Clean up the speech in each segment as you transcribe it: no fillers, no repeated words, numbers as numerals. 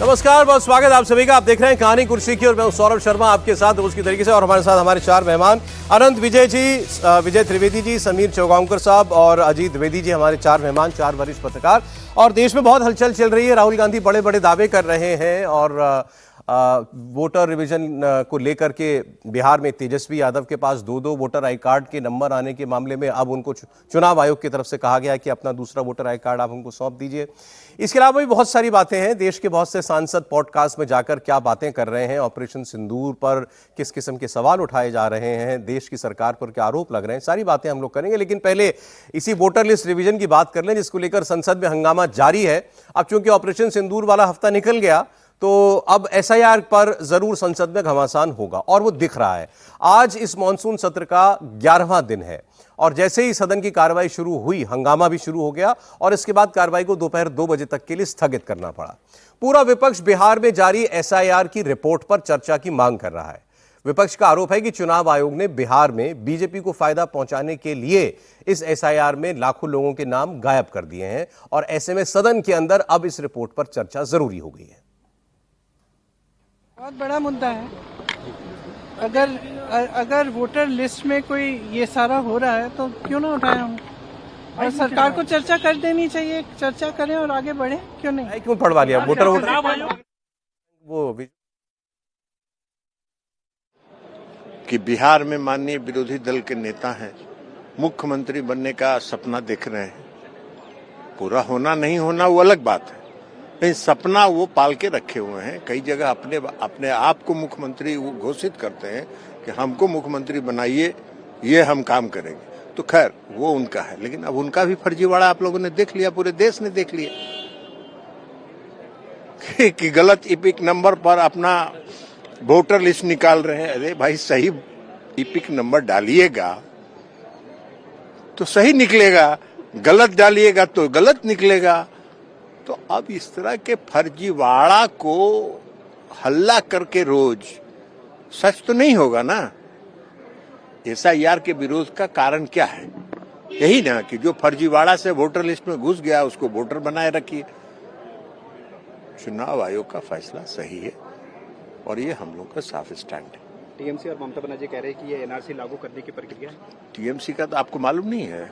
नमस्कार, बहुत स्वागत आप सभी का। आप देख रहे हैं कहानी कुर्सी की और मैं हूं सौरभ शर्मा आपके साथ रोज की तरीके से। और हमारे साथ हमारे चार मेहमान अनंत विजय जी, विजय त्रिवेदी जी, समीर चौगांवकर साहब और अजीत द्विवेदी जी, हमारे चार मेहमान, चार वरिष्ठ पत्रकार। और देश में बहुत हलचल चल रही है। राहुल गांधी बड़े बड़े दावे कर रहे हैं और वोटर रिवीजन को लेकर के बिहार में तेजस्वी यादव के पास दो वोटर आई कार्ड के नंबर आने के मामले में अब उनको चुनाव आयोग की तरफ से कहा गया है कि अपना दूसरा वोटर आई कार्ड आप हमको सौंप दीजिए। इसके अलावा भी बहुत सारी बातें हैं। देश के बहुत से सांसद पॉडकास्ट में जाकर क्या बातें कर रहे हैं, ऑपरेशन सिंदूर पर किस किस्म के सवाल उठाए जा रहे हैं, देश की सरकार पर क्या आरोप लग रहे हैं, सारी बातें हम लोग करेंगे। लेकिन पहले इसी वोटर लिस्ट रिवीजन की बात कर लें, जिसको लेकर संसद में हंगामा जारी है। अब चूंकि ऑपरेशन सिंदूर वाला हफ्ता निकल गया तो अब एसआईआर पर जरूर संसद में घमासान होगा और वो दिख रहा है। आज इस मॉनसून सत्र का 11वां दिन है और जैसे ही सदन की कार्रवाई शुरू हुई, हंगामा भी शुरू हो गया और इसके बाद कार्रवाई को दोपहर 2 बजे तक के लिए स्थगित करना पड़ा। पूरा विपक्ष बिहार में जारी एसआईआर की रिपोर्ट पर चर्चा की मांग कर रहा है। विपक्ष का आरोप है कि चुनाव आयोग ने बिहार में बीजेपी को फायदा पहुंचाने के लिए इस एसआईआर में लाखों लोगों के नाम गायब कर दिए हैं और ऐसे में सदन के अंदर अब इस रिपोर्ट पर चर्चा जरूरी हो गई है। बहुत बड़ा मुद्दा है। अगर वोटर लिस्ट में कोई ये सारा हो रहा है तो क्यों ना उठाए हम, और सरकार को चर्चा कर देनी चाहिए। चर्चा करें और आगे बढ़े, क्यों नहीं? क्यों पढ़वा लिया वोटर वो कि बिहार में माननीय विरोधी दल के नेता हैं, मुख्यमंत्री बनने का सपना देख रहे हैं। पूरा होना नहीं होना वो अलग बात है, लेकिन सपना वो पाल के रखे हुए हैं। कई जगह अपने आप को मुख्यमंत्री घोषित करते हैं कि हमको मुख्यमंत्री बनाइए, ये हम काम करेंगे। तो खैर वो उनका है, लेकिन अब उनका भी फर्जीवाड़ा आप लोगों ने देख लिया, पूरे देश ने देख लिया कि गलत इपिक नंबर पर अपना वोटर लिस्ट निकाल रहे हैं। अरे भाई, सही इपिक नंबर डालिएगा तो सही निकलेगा, गलत डालिएगा तो गलत निकलेगा। तो अब इस तरह के फर्जीवाड़ा को हल्ला करके रोज सच तो नहीं होगा ना। एसआईआर के विरोध का कारण क्या है? यही ना कि जो फर्जीवाड़ा से वोटर लिस्ट में घुस गया उसको वोटर बनाए रखिए। चुनाव आयोग का फैसला सही है और ये हम लोग का साफ स्टैंड है। टीएमसी और ममता बनर्जी कह रहे हैं कि ये एनआरसी लागू करने की प्रक्रिया है। टीएमसी का तो आपको मालूम नहीं है,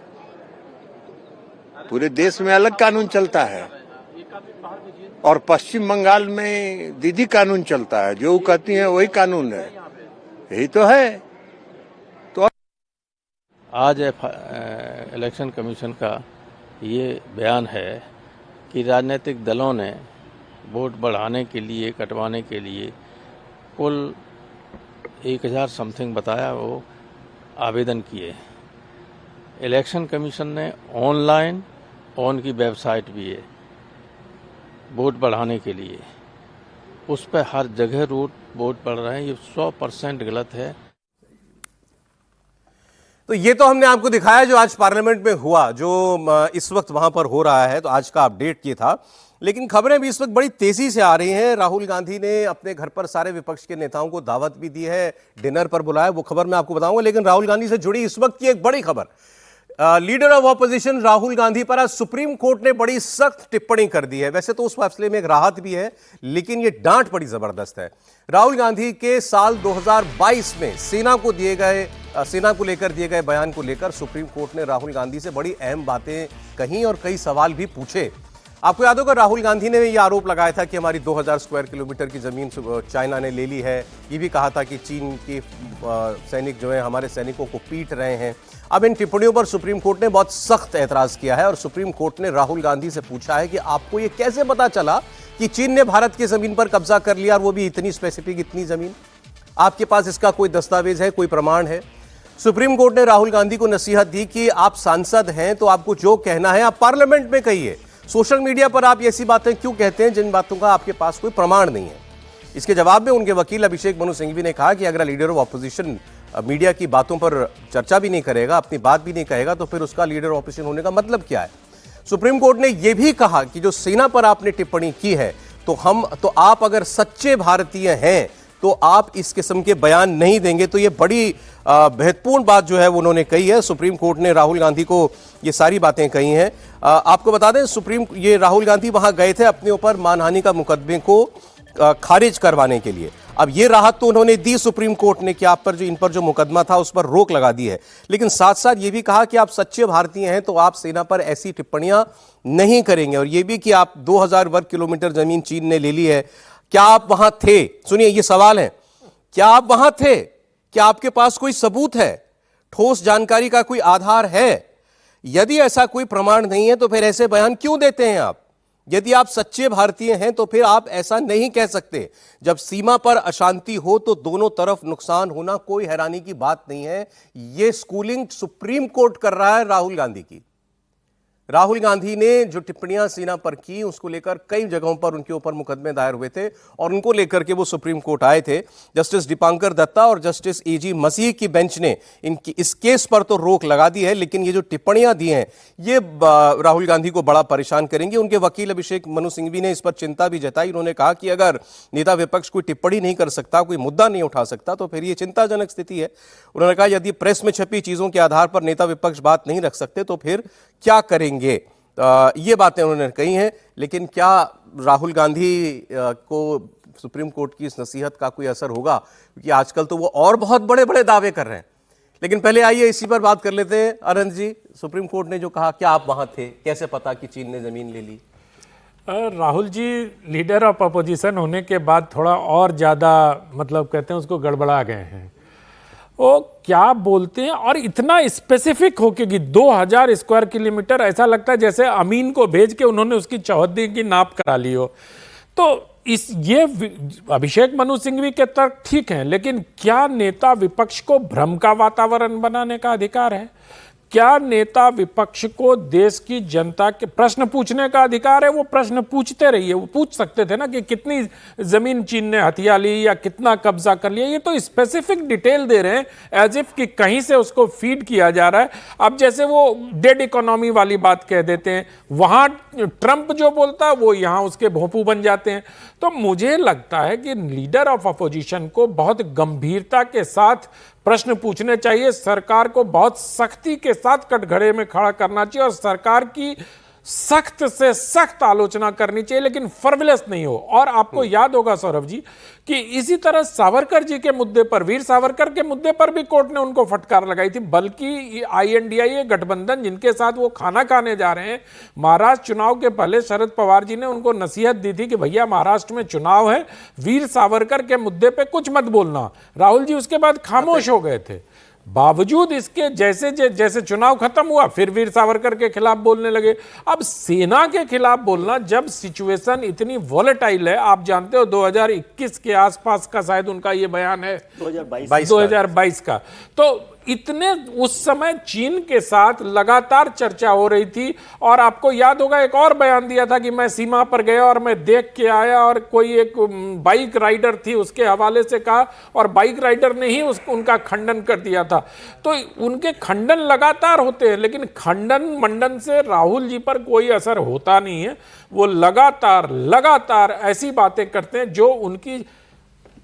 पूरे देश में अलग कानून चलता है और पश्चिम बंगाल में दीदी कानून चलता है। जो कहती है वही कानून है, यही तो है। तो आज इलेक्शन कमीशन का ये बयान है कि राजनीतिक दलों ने वोट बढ़ाने के लिए, कटवाने के लिए कुल 1000 समथिंग बताया वो आवेदन किए। इलेक्शन कमीशन ने ऑनलाइन और उनकी वेबसाइट भी है वोट बढ़ाने के लिए, उस पर हर जगह वोट बढ़ रहे हैं। ये 100% गलत है। तो ये तो हमने आपको दिखाया जो आज पार्लियामेंट में हुआ, जो इस वक्त वहां पर हो रहा है। तो आज का अपडेट ये था, लेकिन खबरें भी इस वक्त बड़ी तेजी से आ रही हैं। राहुल गांधी ने अपने घर पर सारे विपक्ष के नेताओं को दावत भी दी है, डिनर पर बुलाया, वो खबर मैं आपको बताऊंगा। लेकिन राहुल गांधी से जुड़ी इस वक्त की एक बड़ी खबर, leader of opposition Rahul Gandhi पर आज सुप्रीम कोर्ट ने बड़ी सख्त टिप्पणी कर दी है। वैसे तो उस फैसले में एक राहत भी है, लेकिन ये डांट बड़ी जबरदस्त है। राहुल गांधी के साल 2022 में सेना को लेकर दिए गए बयान को लेकर सुप्रीम कोर्ट ने राहुल गांधी से बड़ी अहम बातें कही और कई सवाल भी पूछे। आपको याद होगा, राहुल गांधी ने यह आरोप लगाया था कि हमारी 2000 स्क्वायर किलोमीटर की जमीन चाइना ने ले ली है। ये भी कहा था कि चीन के सैनिक जो है हमारे सैनिकों को पीट रहे हैं। अब इन टिप्पणियों पर सुप्रीम कोर्ट ने बहुत सख्त एतराज किया है और सुप्रीम कोर्ट ने राहुल गांधी से पूछा है कि आपको ये कैसे पता चला कि चीन ने भारत की जमीन पर कब्जा कर लिया और वो भी इतनी स्पेसिफिक, इतनी जमीन? आपके पास इसका कोई दस्तावेज है, कोई प्रमाण है? सुप्रीम कोर्ट ने राहुल गांधी को नसीहत दी कि आप सांसद हैं तो आपको जो कहना है आप पार्लियामेंट में कहिए। सोशल मीडिया पर आप ऐसी बातें क्यों कहते हैं जिन बातों का आपके पास कोई प्रमाण नहीं है? इसके जवाब में उनके वकील अभिषेक मनु सिंघवी ने कहा कि अगर लीडर ऑफ ऑपोजिशन मीडिया की बातों पर चर्चा भी नहीं करेगा, अपनी बात भी नहीं कहेगा, तो फिर उसका लीडर ऑफ ऑपोजिशन होने का मतलब क्या है? सुप्रीम कोर्ट ने यह भी कहा कि जो सेना पर आपने टिप्पणी की है तो आप अगर सच्चे भारतीय हैं तो आप इस किस्म के बयान नहीं देंगे। तो ये बड़ी महत्वपूर्ण बात जो है वो उन्होंने कही है। सुप्रीम कोर्ट ने राहुल गांधी को ये सारी बातें कही हैं। आपको बता दें ये राहुल गांधी वहां गए थे अपने ऊपर मानहानि का मुकदमे को खारिज करवाने के लिए। अब ये राहत तो उन्होंने दी सुप्रीम कोर्ट ने कि आप पर जो इन पर जो मुकदमा था उस पर रोक लगा दी है, लेकिन साथ साथ ये भी कहा कि आप सच्चे भारतीय हैं तो आप सेना पर ऐसी टिप्पणियां नहीं करेंगे। और ये भी कि आप 2000 वर्ग किलोमीटर जमीन चीन ने ले ली है, क्या आप वहां थे? सुनिए, ये सवाल है, क्या आप वहां थे? क्या आपके पास कोई सबूत है, ठोस जानकारी का कोई आधार है? यदि ऐसा कोई प्रमाण नहीं है तो फिर ऐसे बयान क्यों देते हैं आप? यदि आप सच्चे भारतीय हैं तो फिर आप ऐसा नहीं कह सकते। जब सीमा पर अशांति हो तो दोनों तरफ नुकसान होना कोई हैरानी की बात नहीं है। यह स्कूलिंग सुप्रीम कोर्ट कर रहा है राहुल गांधी की। राहुल गांधी ने जो टिप्पणियां सेना पर की उसको लेकर कई जगहों पर उनके ऊपर मुकदमे दायर हुए थे और उनको लेकर के वो सुप्रीम कोर्ट आए थे। जस्टिस दीपांकर दत्ता और जस्टिस एजी मसीह की बेंच ने इस केस पर तो रोक लगा दी है, लेकिन ये जो टिप्पणियां दी हैं ये राहुल गांधी को बड़ा परेशान करेंगी। उनके वकील अभिषेक मनु सिंघवी ने इस पर चिंता भी जताई। उन्होंने कहा कि अगर नेता विपक्ष कोई टिप्पणी नहीं कर सकता, कोई मुद्दा नहीं उठा सकता तो फिर ये चिंताजनक स्थिति है। उन्होंने कहा यदि प्रेस में छपी चीजों के आधार पर नेता विपक्ष बात नहीं रख सकते तो फिर क्या करेंगे? ये बातें उन्होंने कही हैं। लेकिन क्या राहुल गांधी को सुप्रीम कोर्ट की इस नसीहत का कोई असर होगा? क्योंकि आजकल तो वो और बहुत बड़े बड़े दावे कर रहे हैं। लेकिन पहले आइए इसी पर बात कर लेते हैं। अनंत जी, सुप्रीम कोर्ट ने जो कहा, क्या आप वहां थे? कैसे पता कि चीन ने जमीन ले ली? Rahul ji leader of opposition होने के बाद थोड़ा और ज़्यादा मतलब कहते हैं उसको गड़बड़ा गए हैं। वो क्या बोलते हैं और इतना स्पेसिफिक हो कि 2000 स्क्वायर किलोमीटर, ऐसा लगता है जैसे अमीन को भेज के उन्होंने उसकी चौहद्दी की नाप करा ली हो। तो ये अभिषेक मनु सिंघवी के तर्क ठीक हैं, लेकिन क्या नेता विपक्ष को भ्रम का वातावरण बनाने का अधिकार है? क्या नेता विपक्ष को देश की जनता के प्रश्न पूछने का अधिकार है? वो प्रश्न पूछते रहिए। वो पूछ सकते थे ना कि कितनी जमीन चीन ने हथिया ली या कितना कब्जा कर लिया। ये तो स्पेसिफिक डिटेल दे रहे हैं एज इफ कि कहीं से उसको फीड किया जा रहा है। अब जैसे वो डेड इकोनॉमी वाली बात कह देते हैं, वहां ट्रंप जो बोलता है वो यहां उसके भोंपू बन जाते हैं। तो मुझे लगता है कि लीडर ऑफ अपोजिशन को बहुत गंभीरता के साथ प्रश्न पूछने चाहिए, सरकार को बहुत सख्ती के साथ कटघरे में खड़ा करना चाहिए और सरकार की सख्त से सख्त आलोचना करनी चाहिए, लेकिन फर्विलेंस नहीं हो। और आपको याद होगा सौरभ जी कि इसी तरह सावरकर जी के मुद्दे पर, वीर सावरकर के मुद्दे पर भी कोर्ट ने उनको फटकार लगाई थी। बल्कि INDIA गठबंधन जिनके साथ वो खाना खाने जा रहे हैं, महाराष्ट्र चुनाव के पहले शरद पवार जी ने उनको नसीहत दी थी कि भैया महाराष्ट्र में चुनाव है, वीर सावरकर के मुद्दे पे कुछ मत बोलना। राहुल जी उसके बाद खामोश हो गए थे। बावजूद इसके जैसे चुनाव खत्म हुआ फिर वीर सावरकर के खिलाफ बोलने लगे। अब सेना के खिलाफ बोलना, जब सिचुएशन इतनी वॉलेटाइल है, आप जानते हो 2021 के आसपास का शायद उनका ये बयान है, 2022 का। तो इतने उस समय चीन के साथ लगातार चर्चा हो रही थी। और आपको याद होगा एक और बयान दिया था कि मैं सीमा पर गया और मैं देख के आया, और कोई एक बाइक राइडर थी उसके हवाले से कहा और बाइक राइडर ने ही उनका खंडन कर दिया था। तो उनके खंडन लगातार होते हैं, लेकिन खंडन मंडन से राहुल जी पर कोई असर होता नहीं है। वो लगातार ऐसी बातें करते हैं जो उनकी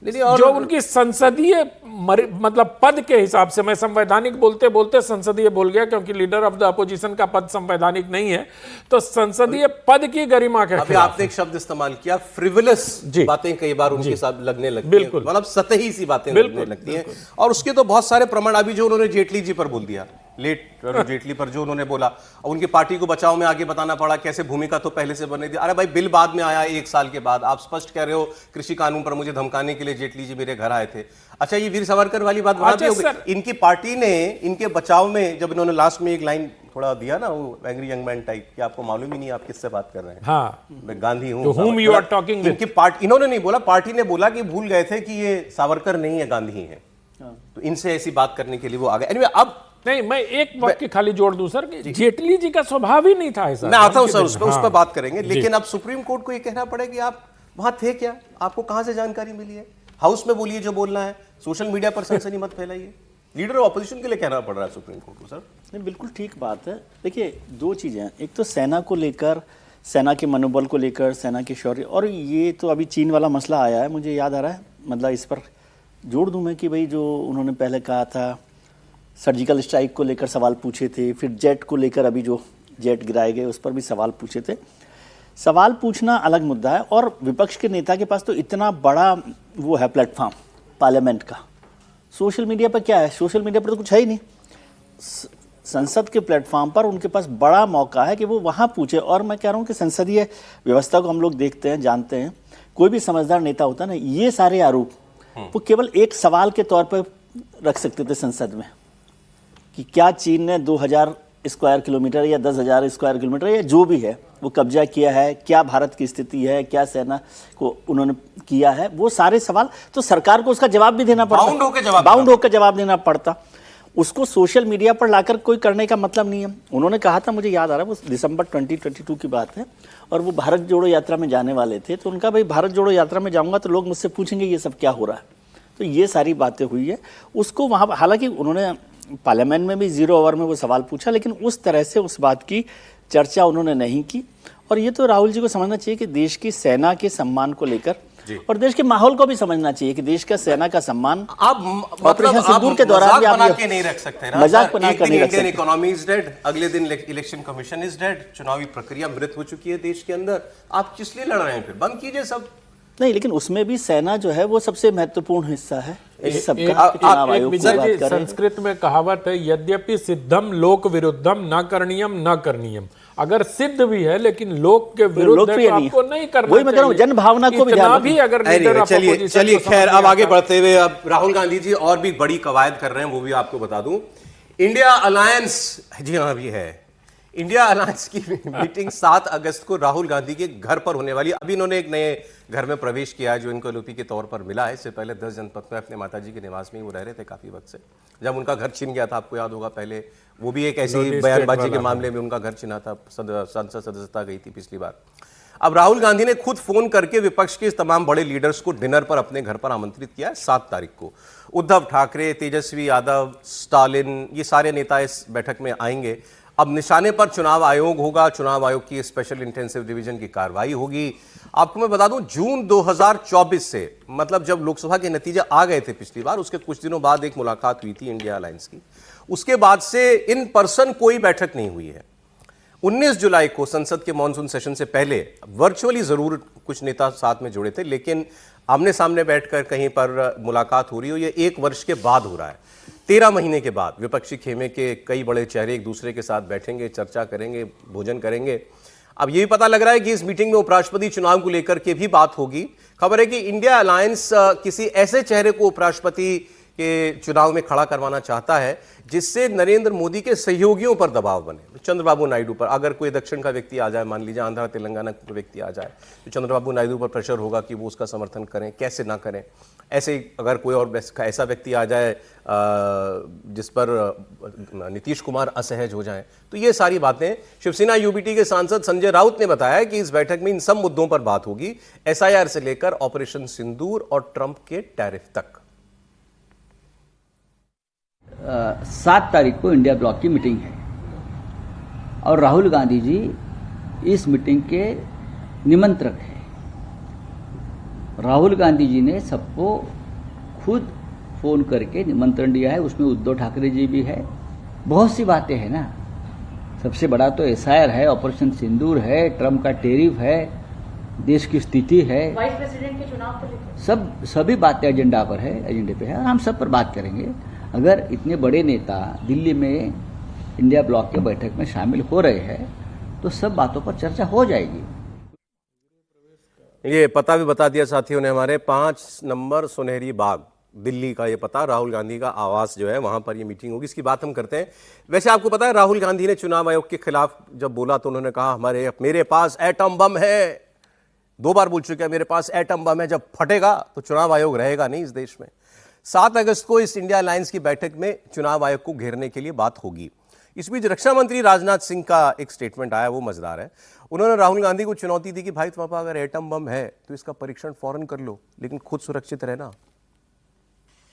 संसदीय मतलब पद के हिसाब से, मैं संवैधानिक बोलते बोलते संसदीय बोल गया क्योंकि लीडर ऑफ द अपोजिशन का पद संवैधानिक नहीं है, तो संसदीय पद की गरिमा के अभी आपने एक शब्द इस्तेमाल किया, फ्रिवोलस बातें कई बार उनके साथ लगने लगती हैं, मतलब सतही सी बातें लगने लगती हैं। और उसके तो बहुत सारे प्रमाण, अभी जो उन्होंने जेटली जी पर बोल दिया, लेट जेटली पर जो उन्होंने बोला, उनकी पार्टी को बचाव में आगे बताना पड़ा, कैसे भूमिका तो पहले से बने थी। अरे भाई, बिल बाद में आया 1 साल के बाद। आप स्पष्ट कह रहे हो कृषि कानून पर मुझे धमकाने के लिए जेटली जी मेरे घर आए थे। अच्छा, ये वीर सावरकर वाली बात वहां पे हो गई। इनकी पार्टी ने इनके बचाव में जब इन्होंने लास्ट में एक लाइन थोड़ा दिया ना, वो एंग्री यंग मैन टाइप, कि आपको मालूम ही नहीं आप किससे बात कर रहे हैं। हाँ, मैं गांधी हूं। whom you are talking with। इनकी पार्टी, इन्होंने नहीं बोला, पार्टी ने बोला कि भूल गए थे कि ये सावरकर नहीं है, गांधी है। तो इनसे ऐसी बात करने के लिए वो आ गए। एनीवे, अब नहीं, मैं एक वाक्य खाली जोड़ दूं सर कि जेटली जी का स्वभाव ही नहीं था ऐसा। मैं आता हूं सर, उस पर बात करेंगे। लेकिन अब सुप्रीम कोर्ट को ये कहना पड़ेगा कि आप वहां थे क्या, आपको कहां से जानकारी मिली है? हाउस में बोलिए जो बोलना है, सोशल मीडिया पर सनसनी मत फैलाइए। लीडर ऑफ ऑपोजिशन के लिए कहना पड़ रहा है सुप्रीम कोर्ट को सर। नहीं, बिल्कुल ठीक बात है। देखिए, 2 चीजें हैं। एक तो सेना को लेकर सेना के मनोबल को लेकर, सेना के शौर्य, और ये तो अभी चीन वाला मसला आया है, मुझे याद आ रहा है, मतलब इस पर जोड़ दूं मैं कि भाई जो उन्होंने पहले कहा था सर्जिकल स्ट्राइक को लेकर सवाल पूछे थे, फिर जेट को लेकर अभी जो जेट गिराए गए उस पर भी सवाल पूछे थे। सवाल पूछना अलग मुद्दा है, और विपक्ष के नेता के पास तो इतना बड़ा वो है प्लेटफॉर्म पार्लियामेंट का। सोशल मीडिया पर क्या है, सोशल मीडिया पर तो कुछ है ही नहीं। संसद के प्लेटफॉर्म पर उनके पास बड़ा मौका है कि वो वहाँ पूछे। और मैं कह रहा हूँ कि संसदीय व्यवस्था को हम लोग देखते हैं, जानते हैं, कोई भी समझदार नेता होता है ना, ये सारे आरोप वो केवल एक सवाल के तौर पर रख सकते थे संसद में कि क्या चीन ने 2000 स्क्वायर किलोमीटर या 10,000 स्क्वायर किलोमीटर या जो भी है वो कब्जा किया है, क्या भारत की स्थिति है, क्या सेना को उन्होंने किया है, वो सारे सवाल तो सरकार को उसका जवाब भी देना पड़ता, बाउंड होकर जवाब देना पड़ता। उसको सोशल मीडिया पर लाकर कोई करने का मतलब नहीं है। उन्होंने कहा था, मुझे याद आ रहा है, वो दिसंबर 2022 की बात है, और वो भारत जोड़ो यात्रा में जाने वाले थे, तो उनका भाई भारत जोड़ो यात्रा में जाऊंगा तो लोग मुझसे पूछेंगे ये सब क्या हो रहा है। तो ये सारी बातें हुई है उसको वहाँ, हालांकि उन्होंने पार्लियामेंट में भी 0 ओवर में वो सवाल पूछा, लेकिन उस तरह से उस बात की चर्चा उन्होंने नहीं की। और ये तो राहुल जी को समझना चाहिए कि देश की सेना के सम्मान को लेकर और देश के माहौल को भी समझना चाहिए कि देश का सेना का सम्मान आप ऑपरेशन सिंदूर के दौरान भी बना के नहीं रख सकते ना। मजाक बना कर नहीं रख सकते। इंडियन इकोनॉमी इज डेड, अगले दिन इलेक्शन कमीशन इज डेड, चुनावी प्रक्रिया मृत हो चुकी है देश के अंदर। आप किस लिए लड़ रहे हैं? फिर बंद कीजिए सब। नहीं, लेकिन उसमें भी सेना जो है वो सबसे महत्वपूर्ण हिस्सा है इस सबका। संस्कृत में कहावत है, यद्यपि सिद्धम लोक विरुद्धम न करणीयम न करणीयम। अगर सिद्ध भी है लेकिन लोक के विरुद्ध है तो आपको नहीं करना। वही मैं कह रहा हूं, जन भावना को भी ध्यान भी अगर चलिए खैर, अब आगे बढ़ते हुए अब राहुल गांधी जी और भी बड़ी कवायद कर रहे हैं, वो भी आपको बता दूं। इंडिया अलायंस, जी हाँ भी है, इंडिया अलायंस की मीटिंग 7 अगस्त को राहुल गांधी के घर पर होने वाली। अभी इन्होंने एक नए घर में प्रवेश किया है जो इनको एलओपी के तौर पर मिला है। इससे पहले 10 जनपद में अपने माताजी के निवास में ही वो रह रहे थे काफी वक्त से, जब उनका घर छिन गया था, आपको याद होगा। पहले वो भी एक ऐसी बयानबाजी के मामले में उनका घर छिना था, संसद सदस्यता गई थी पिछली बार। अब राहुल गांधी ने खुद फोन करके विपक्ष के तमाम बड़े लीडर्स को डिनर पर अपने घर पर आमंत्रित किया है 7 तारीख को। उद्धव ठाकरे, तेजस्वी यादव, स्टालिन, ये सारे नेता इस बैठक में आएंगे। अब निशाने पर चुनाव आयोग होगा, चुनाव आयोग की स्पेशल इंटेंसिव डिवीजन की कार्रवाई होगी। आपको मैं बता दूं, जून 2024 से, मतलब जब लोकसभा के नतीजे आ गए थे पिछली बार, उसके कुछ दिनों बाद एक मुलाकात हुई थी इंडिया अलायंस की। उसके बाद से इन पर्सन कोई बैठक नहीं हुई है। 19 जुलाई को संसद के मॉनसून सेशन से पहले वर्चुअली जरूर कुछ नेता साथ में जुड़े थे, लेकिन आमने सामने बैठकर कहीं पर मुलाकात हो रही हो, ये 1 वर्ष के बाद हो रहा है। 13 महीने के बाद विपक्षी खेमे के कई बड़े चेहरे एक दूसरे के साथ बैठेंगे, चर्चा करेंगे, भोजन करेंगे। अब ये भी पता लग रहा है कि इस मीटिंग में उपराष्ट्रपति चुनाव को लेकर के भी बात होगी। खबर है कि इंडिया अलायंस किसी ऐसे चेहरे को उपराष्ट्रपति के चुनाव में खड़ा करवाना चाहता है जिससे नरेंद्र मोदी के सहयोगियों पर दबाव बने। चंद्रबाबू नायडू पर, अगर कोई दक्षिण का व्यक्ति आ जाए, मान लीजिए आंध्र तेलंगाना का व्यक्ति आ जाए, तो चंद्रबाबू नायडू पर प्रेशर होगा कि वो उसका समर्थन करें, कैसे ना करें। ऐसे ही अगर कोई और ऐसा व्यक्ति आ जाए जिस पर नीतीश कुमार असहज हो जाएं, तो ये सारी बातें शिवसेना यूबीटी के सांसद संजय राउत ने बताया कि इस बैठक में इन सब मुद्दों पर बात होगी, एसआईआर से लेकर ऑपरेशन सिंदूर और ट्रंप के टैरिफ तक। 7 तारीख को इंडिया ब्लॉक की मीटिंग है और राहुल गांधी जी इस मीटिंग के निमंत्रक हैं। राहुल गांधी जी ने सबको खुद फोन करके निमंत्रण दिया है, उसमें उद्धव ठाकरे जी भी है। बहुत सी बातें हैं ना, सबसे बड़ा तो एसआईआर है, ऑपरेशन सिंदूर है, ट्रम्प का टैरिफ है, देश की स्थिति है, वाइस प्रेसिडेंट के चुनाव को सभी बातें एजेंडा पर है, एजेंडे पे है और हम सब पर बात करेंगे। अगर इतने बड़े नेता दिल्ली में इंडिया ब्लॉक के बैठक में शामिल हो रहे हैं तो सब बातों पर चर्चा हो जाएगी। ये पता भी बता दिया साथियों ने हमारे, 5 नंबर सुनहरी बाग दिल्ली का ये पता, राहुल गांधी का आवास जो है वहां पर ये मीटिंग होगी। इसकी बात हम करते हैं। वैसे आपको पता है राहुल गांधी ने चुनाव आयोग के खिलाफ जब बोला तो उन्होंने कहा मेरे पास एटम बम है। 2 बार बोल चुके हैं मेरे पास एटम बम है, जब फटेगा तो चुनाव आयोग रहेगा नहीं इस देश में। 7 अगस्त को इस इंडिया अलायंस की बैठक में चुनाव आयोग को घेरने के लिए बात होगी। इस बीच रक्षा मंत्री राजनाथ सिंह का एक स्टेटमेंट आया, वो मजेदार है। उन्होंने राहुल गांधी को चुनौती दी कि भाई तुम्हारे पास अगर एटम बम है तो इसका परीक्षण फौरन कर लो, लेकिन खुद सुरक्षित रहना।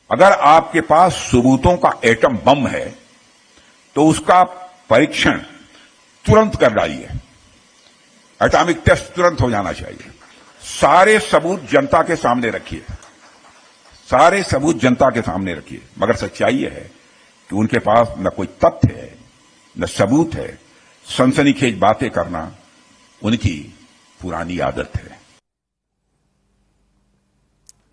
अगर आपके पास सबूतों का एटम बम है तो उसका परीक्षण तुरंत कर डालिए। एटॉमिक टेस्ट तुरंत हो जाना चाहिए। सारे सबूत जनता के सामने रखिए, सारे सबूत जनता के सामने रखिए। मगर सच्चाई यह है कि उनके पास न कोई तथ्य है, न सबूत है। सनसनीखेज बातें करना उनकी पुरानी आदत है।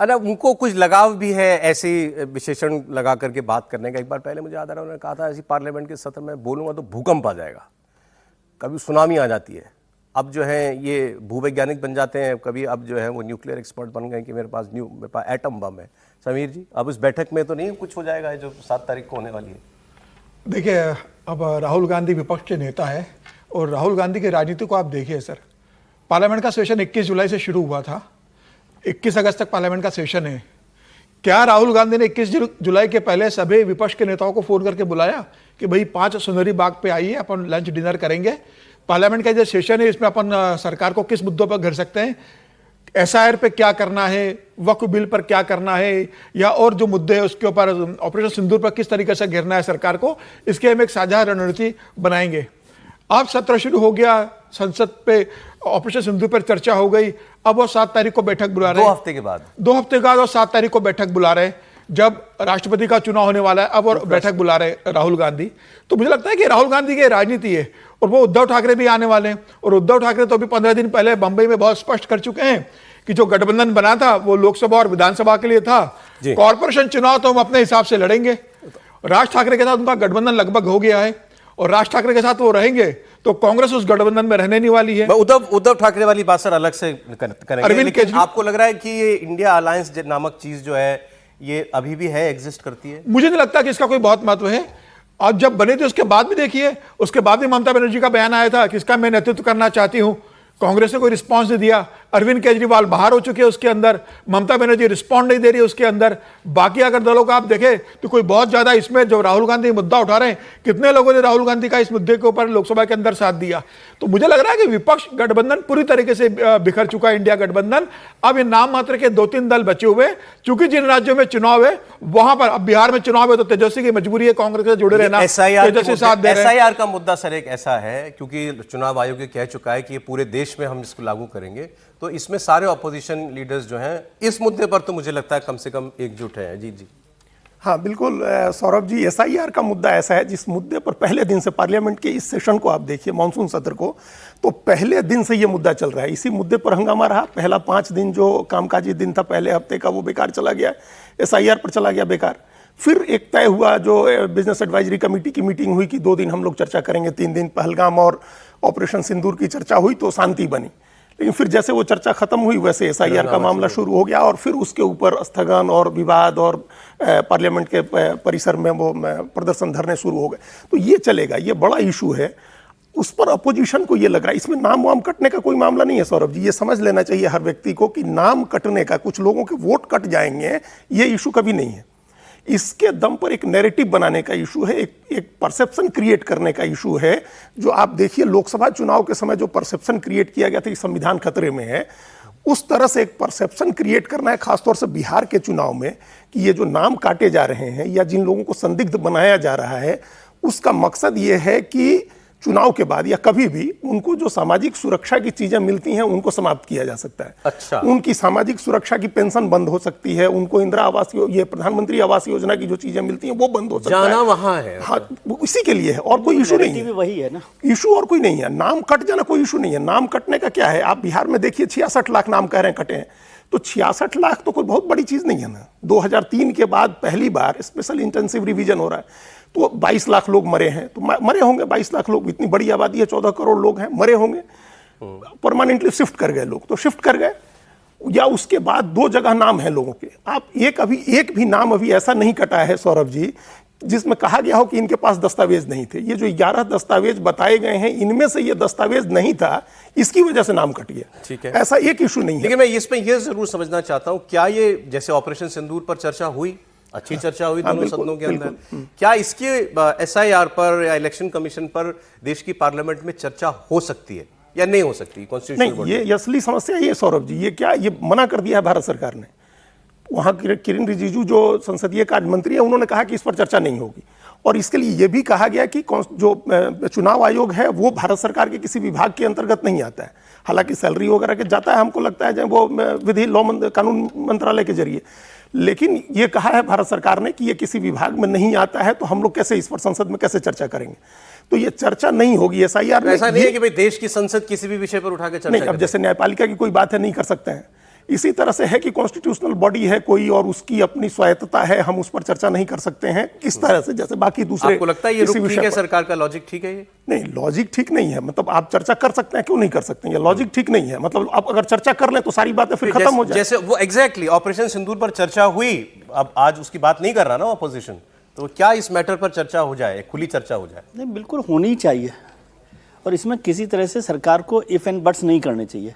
अरे उनको कुछ लगाव भी है ऐसे विशेषण लगा करके बात करने का। एक बार पहले मुझे याद आ रहा है, उन्होंने कहा था ऐसी पार्लियामेंट के सत्र में बोलूंगा तो भूकंप आ जाएगा, कभी सुनामी आ जाती है। अब जो है ये भूवैज्ञानिक बन जाते हैं, कभी अब जो है वो न्यूक्लियर एक्सपर्ट बन गए कि मेरे पास एटम बम है। समीर जी, अब इस बैठक में तो नहीं कुछ हो जाएगा जो 7 तारीख को होने वाली है? देखिए, अब राहुल गांधी विपक्ष के नेता है और राहुल गांधी की राजनीति को आप देखिए सर। पार्लियामेंट का सेशन 21 जुलाई से शुरू हुआ था, 21 अगस्त तक पार्लियामेंट का सेशन है। क्या राहुल गांधी ने 21 जुलाई के पहले सभी विपक्ष के नेताओं को फोन करके बुलाया कि भाई 5 सुनहरी बाग पे आइए, अपन लंच डिनर करेंगे? पार्लियामेंट का जो सेशन है इसमें अपन सरकार को किस मुद्दों पर घेर सकते हैं, एसआईआर पे क्या करना है, वक्फ बिल पर क्या करना है, या और जो मुद्दे हैं उसके ऊपर ऑपरेशन सिंदूर पर किस तरीके से घेरना है सरकार को, इसके हम एक साझा रणनीति बनाएंगे। अब सत्र शुरू हो गया, संसद पे ऑपरेशन सिंदूर पर चर्चा हो गई। अब वो 7 तारीख को बैठक बुला रहे हैं। 2 हफ्ते के बाद 2 हफ्ते के बाद और 7 तारीख को बैठक बुला रहे हैं, जब राष्ट्रपति का चुनाव होने वाला है। अब और बैठक बुला रहे राहुल गांधी। तो मुझे लगता है कि राहुल गांधी की राजनीति है। और वो उद्धव ठाकरे भी आने वाले हैं, और उद्धव ठाकरे तो अभी 15 दिन पहले बंबई में बहुत स्पष्ट कर चुके हैं कि जो गठबंधन बना था वो लोकसभा और विधानसभा के लिए था। कॉर्पोरेशन चुनाव तो हम अपने हिसाब से लड़ेंगे। राज ठाकरे के साथ उनका गठबंधन लगभग हो गया है, और राज ठाकरे के साथ वो रहेंगे तो कांग्रेस उस गठबंधन में रहने नहीं वाली है। उद्धव ठाकरे वाली बात सर अलग से करेंगे। अरविंद केजरीवाल, आपको लग रहा है कि ये इंडिया अलायंस नामक चीज जो है ये अभी भी है, एग्जिस्ट करती है? मुझे नहीं लगता कि इसका कोई बहुत महत्व है। और जब बने थे उसके बाद भी देखिए, उसके बाद भी ममता बनर्जी का बयान आया था कि इसका मैं नेतृत्व करना चाहती हूं। कांग्रेस ने कोई रिस्पांस नहीं दिया। अरविंद केजरीवाल बाहर हो चुके हैं उसके अंदर, ममता बनर्जी रिस्पॉन्ड नहीं दे रही है उसके अंदर। बाकी अगर दलों को आप देखें तो कोई बहुत ज्यादा इसमें जो राहुल गांधी मुद्दा उठा रहे हैं, कितने लोगों ने राहुल गांधी का इस मुद्दे के ऊपर लोकसभा के अंदर साथ दिया। तो मुझे लग रहा है कि विपक्ष गठबंधन पूरी तरीके से बिखर चुका है, इंडिया गठबंधन। अब ये नाम मात्र के 2-3 दल बचे हुए, क्योंकि जिन राज्यों में चुनाव है वहां पर, अब बिहार में चुनाव है तो तेजस्वी की मजबूरी है कांग्रेस से जुड़े रहना। तेजस्वी साथ दे रहे हैं। एसआईआर का मुद्दा सर एक ऐसा है, क्योंकि चुनाव आयोग ये कह चुका है कि ये पूरे देश में हम इसको लागू करेंगे, तो इसमें सारे ऑपोजिशन लीडर्स जो हैं इस मुद्दे पर तो मुझे लगता है कम से कम एकजुट है। जी जी हाँ बिल्कुल सौरभ जी, एसआईआर का मुद्दा ऐसा है जिस मुद्दे पर पहले दिन से पार्लियामेंट के इस सेशन को आप देखिए, मानसून सत्र को, तो पहले दिन से ये मुद्दा चल रहा है। इसी मुद्दे पर हंगामा रहा। पहला 5 दिन जो कामकाजी दिन था पहले हफ्ते का वो बेकार चला गया, एसआईआर पर चला गया बेकार। फिर एक तय हुआ, जो बिजनेस एडवाइजरी कमेटी की मीटिंग हुई कि 2 दिन हम लोग चर्चा करेंगे। 3 दिन पहलगाम और ऑपरेशन सिंदूर की चर्चा हुई तो शांति बनी। लेकिन फिर जैसे वो चर्चा खत्म हुई वैसे एसआईआर का मामला शुरू हो गया, और फिर उसके ऊपर स्थगन और विवाद और पार्लियामेंट के परिसर में वो प्रदर्शन धरने शुरू हो गए। तो ये चलेगा, ये बड़ा इशू है। उस पर अपोजिशन को ये लग रहा है, इसमें नाम वाम कटने का कोई मामला नहीं है सौरभ जी। ये समझ लेना चाहिए हर व्यक्ति को कि नाम कटने का, कुछ लोगों के वोट कट जाएंगे, ये इशू कभी नहीं है। इसके दम पर एक नैरेटिव बनाने का इशू है, एक परसेप्शन क्रिएट करने का इशू है। जो आप देखिए लोकसभा चुनाव के समय जो परसेप्शन क्रिएट किया गया था कि संविधान खतरे में है, उस तरह से एक परसेप्शन क्रिएट करना है, खासतौर से बिहार के चुनाव में, कि ये जो नाम काटे जा रहे हैं या जिन लोगों को संदिग्ध बनाया जा रहा है, उसका मकसद ये है कि चुनाव के बाद या कभी भी उनको जो सामाजिक सुरक्षा की चीजें मिलती हैं उनको समाप्त किया जा सकता है। अच्छा, उनकी सामाजिक सुरक्षा की पेंशन बंद हो सकती है, उनको इंदिरा आवास, ये प्रधानमंत्री आवास योजना की जो चीजें मिलती हैं वो बंद हो सकता है। जाना वहां है। हाँ, इसी के लिए है, और कोई इशू नहीं है। वही है ना इशू, और कोई नहीं है। नाम कट जाना कोई इशू नहीं है। नाम कटने का क्या है, आप बिहार में देखिए 66 लाख नाम कह रहे हैं कटे हैं, तो 66 लाख तो कोई बहुत बड़ी चीज नहीं है ना। 2003 के बाद पहली बार स्पेशल इंटेंसिव रिवीजन हो रहा है, तो 22 लाख लोग मरे हैं, तो मरे होंगे 22 लाख लोग। इतनी बड़ी आबादी है, 14 करोड़ लोग हैं, मरे होंगे। परमानेंटली शिफ्ट कर गए लोग, तो शिफ्ट कर गए। या उसके बाद 2 जगह नाम है लोगों के। आप एक भी नाम अभी ऐसा नहीं कटा है सौरभ जी जिसमें कहा गया हो कि इनके पास दस्तावेज नहीं थे। ये जो 11 दस्तावेज बताए गए हैं, इनमें से ये दस्तावेज नहीं था, इसकी वजह से नाम कट गया। ठीक है, ऐसा एक इशू नहीं है। लेकिन मैं इसमें यह जरूर समझना चाहता हूं, क्या ये जैसे ऑपरेशन सिंदूर पर चर्चा हुई, अच्छी चर्चा हुई दोनों सदनों के अंदर, क्या इसके एसआईआर पर या इलेक्शन कमीशन पर देश की पार्लियामेंट में चर्चा हो सकती है या नहीं हो सकती? कॉन्स्टिट्यूशनल नहीं, ये असली समस्या ये सौरभ जी, ये मना कर दिया है भारत सरकार ने। वहाँ किरण रिजिजू जो संसदीय कार्य मंत्री है, उन्होंने कहा कि इस पर चर्चा नहीं होगी, और इसके लिए यह भी कहा गया कि जो चुनाव आयोग है वो भारत सरकार के किसी विभाग के अंतर्गत नहीं आता है। हालांकि सैलरी वगैरह के जाता है, हमको लगता है जो वो विधि कानून मंत्रालय के जरिए, लेकिन ये कहा है भारत सरकार ने कि ये किसी विभाग में नहीं आता है, तो हम लोग कैसे इस पर संसद में कैसे चर्चा करेंगे? तो ये चर्चा नहीं होगी एसआईआर में। ऐसा नहीं है कि भाई देश की संसद किसी भी विषय पर उठा के चर्चा नहीं, अब जैसे न्यायपालिका की कोई बात है नहीं कर सकते हैं, इसी तरह से है कि कॉन्स्टिट्यूशनल बॉडी है कोई और उसकी अपनी स्वायत्तता है, हम उस पर चर्चा नहीं कर सकते हैं इस तरह से जैसे बाकी दूसरे। आपको लगता है ये रुख ठीक है, सरकार का लॉजिक ठीक है? ये नहीं, लॉजिक ठीक नहीं है। मतलब आप चर्चा कर सकते हैं, क्यों नहीं कर सकते हैं? ये लॉजिक ठीक नहीं है। मतलब आप अगर चर्चा कर लें तो सारी बातें फिर खत्म हो जाए। जैसे वो एग्जैक्टली ऑपरेशन सिंदूर पर चर्चा हुई, अब आज उसकी बात नहीं कर रहा ना ऑपोजिशन, तो क्या इस मैटर पर चर्चा हो जाए, खुली चर्चा हो जाए? नहीं, बिल्कुल होनी चाहिए, और इसमें किसी तरह से सरकार को इफ एंड बट्स नहीं करने चाहिए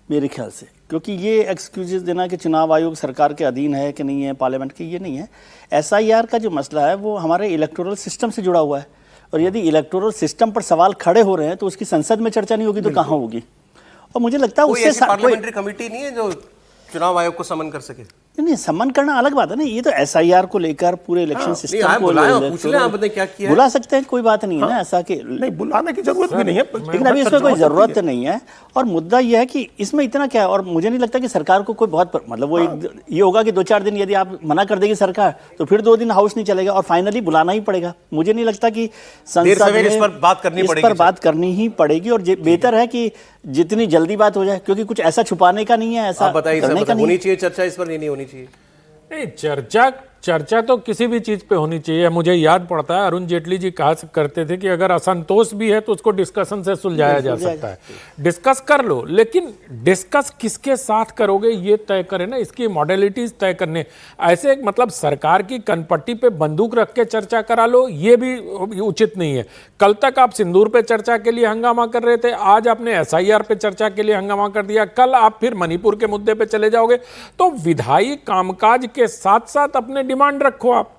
मेरे ख्याल से, क्योंकि ये एक्सक्यूजेस देना कि चुनाव आयोग सरकार के अधीन है कि नहीं है, पार्लियामेंट के, ये नहीं है। एसआईआर का जो मसला है वो हमारे इलेक्टोरल सिस्टम से जुड़ा हुआ है, और यदि इलेक्टोरल सिस्टम पर सवाल खड़े हो रहे हैं तो उसकी संसद में चर्चा नहीं होगी तो कहाँ होगी? और मुझे लगता है उससे पार्लियामेंट्री कमेटी नहीं है जो चुनाव आयोग को समन कर सके? नहीं, सम्मान करना अलग बात है ना, ये तो एसआईआर को लेकर पूरे इलेक्शन सिस्टम को पूछ ले, आपने क्या किया? बुला सकते हैं, कोई बात नहीं है ना ऐसा कि नहीं, बुलाने की जरूरत भी नहीं है, लेकिन अभी इसमें कोई जरूरत नहीं है। और मुद्दा यह है कि इसमें इतना क्या है, और मुझे नहीं लगता कि सरकार को कोई बहुत मतलब वो ये होगा कि 2-4 दिन यदि आप मना कर देगी सरकार तो फिर 2 दिन हाउस नहीं चलेगा और फाइनली बुलाना ही पड़ेगा। मुझे नहीं लगता कि संसद में इस पर बात करनी ही पड़ेगी, और बेहतर है कि जितनी जल्दी बात हो जाए, क्योंकि कुछ ऐसा छुपाने का नहीं है, ऐसा करने का नहीं। होनी चाहिए चर्चा इस पर, नहीं होनी चाहिए? नहीं, चर्चा तो किसी भी चीज पे होनी चाहिए। मुझे याद पड़ता है अरुण जेटली जी कहा करते थे कि अगर असंतोष भी है तो उसको डिस्कशन से सुलझाया जा सकता है। डिस्कस कर लो, लेकिन डिस्कस किसके साथ करोगे ये तय करें ना, इसकी मॉडलिटीज तय करने। ऐसे मतलब सरकार की कनपट्टी पे बंदूक रख के चर्चा करा लो, ये भी उचित नहीं है। कल तक आप सिंदूर पे चर्चा के लिए हंगामा कर रहे थे, आज आपने एसआईआर पे चर्चा के लिए हंगामा कर दिया, कल आप फिर मणिपुर के मुद्दे पे चले जाओगे। तो विधायी कामकाज के साथ साथ अपने डिमांड रखो। आप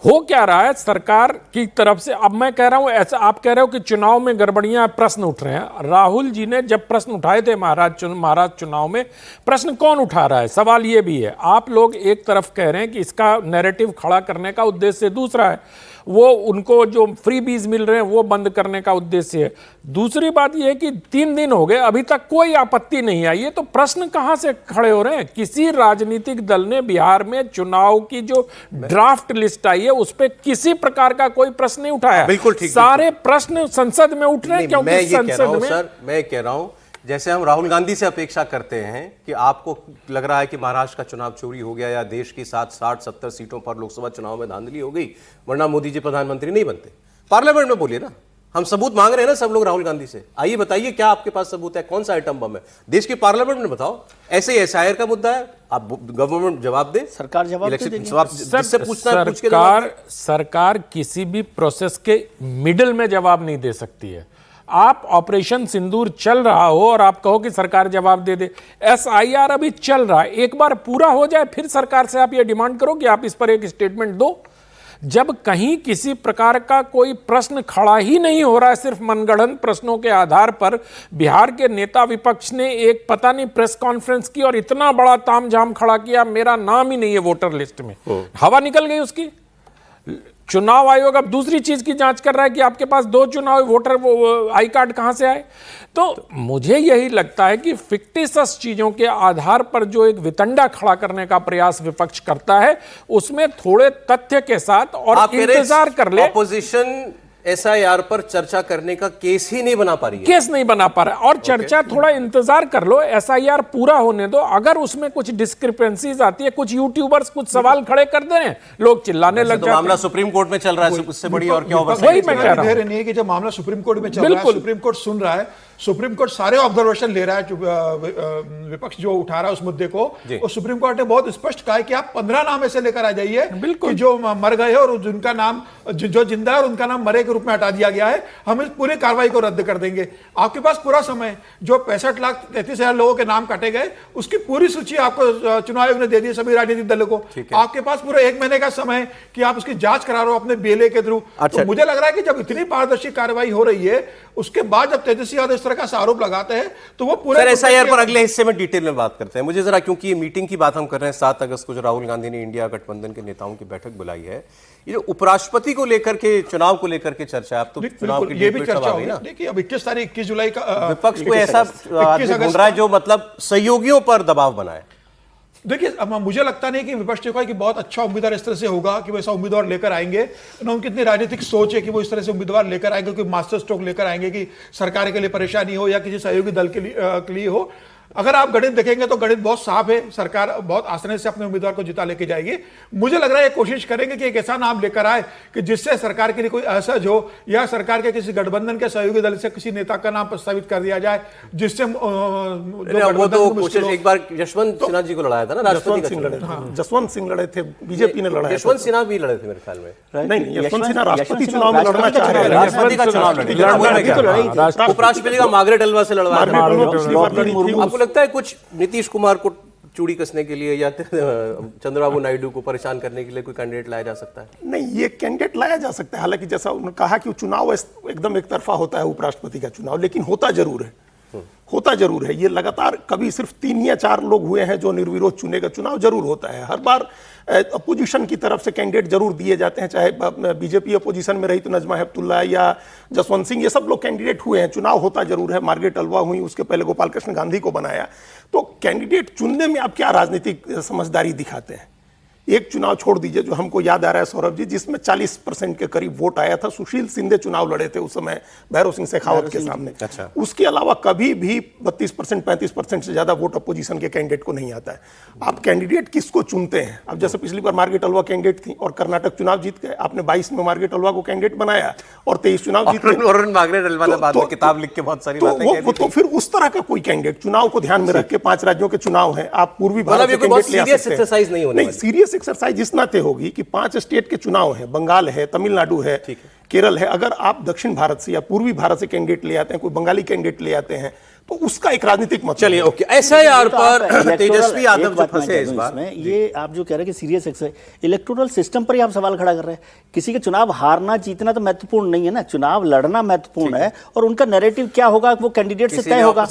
हो क्या रहा है सरकार की तरफ से? अब मैं कह रहा हूं ऐसा, आप कह रहे हो कि चुनाव में गड़बड़ियां, प्रश्न उठ रहे हैं। राहुल जी ने जब प्रश्न उठाए थे महाराज चुनाव में, प्रश्न कौन उठा रहा है? सवाल ये भी है। आप लोग एक तरफ कह रहे हैं कि इसका नैरेटिव खड़ा करने का उद्देश्य दूसरा है, वो उनको जो फ्री बीज मिल रहे हैं वो बंद करने का उद्देश्य है। दूसरी बात यह है कि 3 दिन हो गए, अभी तक कोई आपत्ति नहीं आई है, तो प्रश्न कहां से खड़े हो रहे हैं? किसी राजनीतिक दल ने बिहार में चुनाव की जो ड्राफ्ट लिस्ट आई है उस पर किसी प्रकार का कोई प्रश्न नहीं उठाया। बिल्कुल ठीक, सारे प्रश्न संसद में उठ रहे हैं, क्योंकि संसद में मैं कह रहा हूं जैसे हम राहुल गांधी से अपेक्षा करते हैं कि आपको लग रहा है कि महाराष्ट्र का चुनाव चोरी हो गया या देश की 60-70 सीटों पर लोकसभा चुनाव में धांधली हो गई, वरना मोदी जी प्रधानमंत्री नहीं बनते। पार्लियामेंट में बोलिए ना, हम सबूत मांग रहे हैं ना सब लोग राहुल गांधी से। आइए बताइए क्या आपके पास सबूत है, कौन सा आइटम बम है? देश के पार्लियामेंट में बताओ। ऐसे ही एसआईआर का मुद्दा है, आप गवर्नमेंट जवाब दे, सरकार जवाब दे। जिससे पूछना है पूछ के सरकार किसी भी प्रोसेस के मिडिल में जवाब नहीं दे सकती है। आप ऑपरेशन सिंदूर चल रहा हो और आप कहो कि सरकार जवाब दे दे। एसआईआर अभी चल रहा है, एक बार पूरा हो जाए फिर सरकार से आप ये डिमांड करो कि आप इस पर एक स्टेटमेंट दो। जब कहीं किसी प्रकार का कोई प्रश्न खड़ा ही नहीं हो रहा है, सिर्फ मनगढ़ंत प्रश्नों के आधार पर बिहार के नेता विपक्ष ने एक पता नहीं प्रेस कॉन्फ्रेंस की और इतना बड़ा तामझाम खड़ा किया, मेरा नाम ही नहीं है वोटर लिस्ट में, हवा निकल गई उसकी। चुनाव आयोग अब दूसरी चीज की जांच कर रहा है कि आपके पास 2 चुनाव वोटर आई कार्ड कहां से आए। तो मुझे यही लगता है कि फिक्टिशियस चीजों के आधार पर जो एक वितंडा खड़ा करने का प्रयास विपक्ष करता है, उसमें थोड़े तथ्य के साथ और इंतजार कर ले। ऑपोजिशन एसआईआर पर चर्चा करने का केस ही नहीं बना पा रही है, केस नहीं बना पा रहा है। और चर्चा थोड़ा इंतजार कर लो, एसआईआर पूरा होने दो। अगर उसमें कुछ डिस्क्रिपेंसीज आती है, कुछ यूट्यूबर्स कुछ सवाल खड़े कर दे रहे हैं, लोग चिल्लाने लग जाते हैं। मामला सुप्रीम कोर्ट में चल रहा है, उससे बड़ी और क्या होगा? वही मैं कह रहा हूं, नहीं है कि जब मामला सुप्रीम कोर्ट में चल रहा है, सुप्रीम कोर्ट सुन रहा है, सुप्रीम कोर्ट सारे ऑब्जर्वेशन ले रहा है, विपक्ष जो उठा रहा है उस मुद्दे को, और सुप्रीम कोर्ट ने बहुत स्पष्ट कहा है कि आप 15 नाम ऐसे लेकर आ जाइए कि जो मर गए और जिनका नाम जो जिंदा है और उनका नाम मरे के रूप में हटा दिया गया है, हम इस पूरी कार्रवाई को रद्द कर देंगे। आपके पास पूरा समय, जो 65,33,000 लोगों के नाम काटे गए उसकी पूरी सूची आपको चुनाव आयोग ने दे दी सभी राजनीतिक दलों को। आपके पास पूरा 1 महीने का समय कि आप उसकी जांच करा रहे हो अपने बीएलए के थ्रू। तो मुझे लग रहा है कि जब इतनी पारदर्शी कार्रवाई हो रही है, उसके बाद जब तेजस्वी यादव इस तरह का आरोप लगाते हैं तो वो पूरे एसआईआर पर अगले हिस्से में डिटेल में बात करते हैं। मुझे जरा, क्योंकि ये मीटिंग की बात हम कर रहे हैं 7 अगस्त को जो राहुल गांधी ने इंडिया गठबंधन के नेताओं की बैठक बुलाई है, ये जो उपराष्ट्रपति को लेकर के, चुनाव को लेकर के चर्चा है, अब तो चुनाव की ये भी डेट चर्चा आ होगी। गई ना। देखिए अब 21 जुलाई का विपक्ष को ऐसा आदमी ढूंढ रहा है जो मतलब सहयोगियों पर दबाव बनाए। देखिए अब मुझे लगता नहीं कि विपक्ष को कि बहुत अच्छा उम्मीदवार इस तरह से होगा कि वो ऐसा उम्मीदवार लेकर आएंगे ना, उनकी इतनी राजनीतिक सोच है कि वो इस तरह से उम्मीदवार लेकर आएंगे, कोई मास्टर स्ट्रोक लेकर आएंगे कि सरकार के लिए परेशानी हो या किसी सहयोगी दल के लिए हो। अगर आप गणित देखेंगे तो गणित बहुत साफ है, सरकार बहुत आसानी से अपने उम्मीदवार को जिता लेके जाएगी। मुझे लग रहा है कोशिश करेंगे कि एक ऐसा नाम लेकर आए कि जिससे सरकार के लिए कोई असहज हो या सरकार के किसी गठबंधन के सहयोगी दल से किसी नेता का नाम प्रस्तावित कर दिया जाए, जिससे वो तो कोशिश एक बार यशवंत सिन्हा जी को लड़ाया था ना, जसवंत सिंह लड़े थे, जसवंत सिंह लड़े थे, बीजेपी ने लड़ाया। यशवंत सिन्हा भी लड़े थे मेरे ख्याल में। नहीं, यशवंत सिन्हा राष्ट्रपति चुनाव में लड़ना चाह रहे हैं। राष्ट्रपति का चुनाव लड़े, उपराष्ट्रपति का मार्गरेट अलवा से लड़वाया। आपको लगता है कुछ नीतीश कुमार को चूड़ी कसने के लिए या चंद्रबाबू नायडू को परेशान करने के लिए कोई कैंडिडेट लाया जा सकता है? नहीं, ये कैंडिडेट लाया जा सकता है। हालांकि जैसा उन्होंने कहा कि चुनाव एकदम एक तरफा होता है उपराष्ट्रपति का चुनाव, लेकिन होता जरूर है। ये लगातार कभी सिर्फ 3 या 4 लोग हुए हैं जो निर्विरोध चुने का चुनाव जरूर होता है। हर बार अपोजिशन की तरफ से कैंडिडेट जरूर दिए जाते हैं, चाहे बीजेपी अपोजिशन में रही तो नजमा हेपतुल्ला या जसवंत सिंह, ये सब लोग कैंडिडेट हुए हैं। चुनाव होता जरूर है। मार्गरेट अलवा हुई, उसके पहले गोपाल कृष्ण गांधी को बनाया। तो कैंडिडेट चुनने में आप क्या राजनीतिक समझदारी दिखाते हैं? एक चुनाव छोड़ दीजिए जो हमको याद आ रहा है सौरभ जी, जिसमें 40% के करीब वोट आया था। सुशील शिंदे चुनाव लड़े थे उस समय भैरव सिंह शेखावत के सामने। अच्छा। उसके अलावा कभी भी 32% 35% से ज्यादा वोट अपोजिशन के कैंडिडेट को नहीं आता है। आप कैंडिडेट किसको चुनते हैं? अब जैसे पिछली बार मार्गरेट अलवा कैंडिडेट थी और कर्नाटक चुनाव जीत गए। आपने 22 में मार्गरेट अलवा को कैंडिडेट बनाया और 23 चुनाव जीत गए। और मार्गरेट अलवा ने बाद में किताब लिख के बहुत सारी बातें कह दी थी। तो फिर उस तरह का कोई कैंडिडेट चुनाव को ध्यान में रख के 5 राज्यों के चुनाव है, आप पूर्वी भारत से कैंडिडेट ले आ सकते हैं। नहीं, सीरियस एक्सरसाइज इस नाते होगी कि 5 स्टेट के चुनाव हैं, बंगाल है, तमिलनाडु है, केरल है। अगर आप दक्षिण भारत से या पूर्वी भारत से कैंडिडेट ले आते हैं, कोई बंगाली कैंडिडेट ले आते हैं, तो उसका एक राजनीतिक मतलब। चलिए ओके, SIR पर तेजस्वी यादव जो फंसे इस बार, ये आप जो कह रहे हैं कि सीरियस एक्सरसाइज, इलेक्टोरल सिस्टम पर ही आप सवाल खड़ा कर रहे हैं। किसी के चुनाव हारना जीतना तो महत्वपूर्ण नहीं है ना, चुनाव लड़ना महत्वपूर्ण है और उनका नैरेटिव क्या होगा वो कैंडिडेट से तय होगा।